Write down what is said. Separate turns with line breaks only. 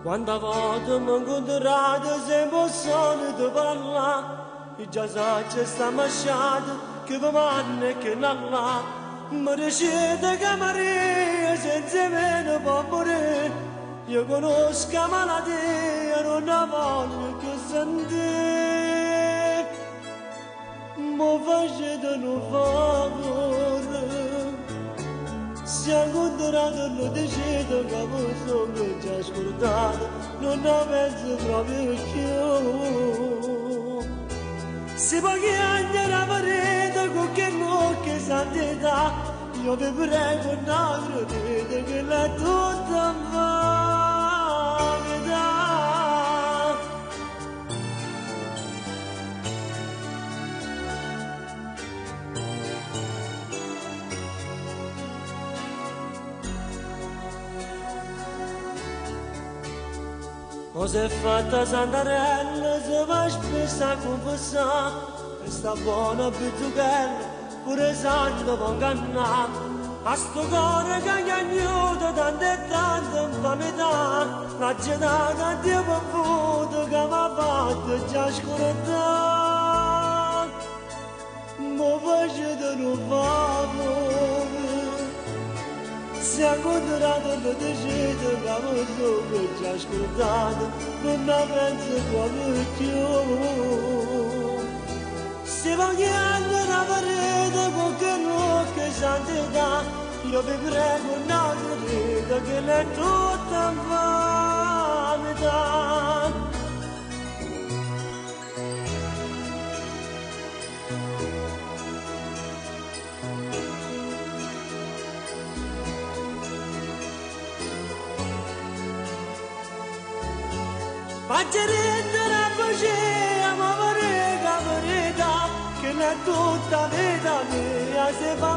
Quando voto mi incontrate sempre solo di parlare, e già so che sta masciato, che vi manna e che non l'ha. Mi dicete che Maria senza me non può morire, io conosco la malattia, non la voglio più sentire. Mi facete un favore, si è incontrato e lo decido che voi sono già ascoltato, non la penso proprio più. Si può chiedere a parete con che che santità, io vi prego non credete che la tutta vanità. Cosa è fatta Santarella, se va spesso a confessare, e sta buona pizzugella, pure santo può ingannare. A sto cuore che gli agnuto tanto e tanto infamità, la città che Dio mi ha avuto, che mi ha fatto già scordare. Mi facete un favore, si è incontrato e lo decido che voi sono già ascoltato, non la penso proprio più. Si va chiedere la parete con che santità, io vi prego non credete che l'è tutta vanità. Paggeretta la pace, ma verità, che è tutta vita mia, se fa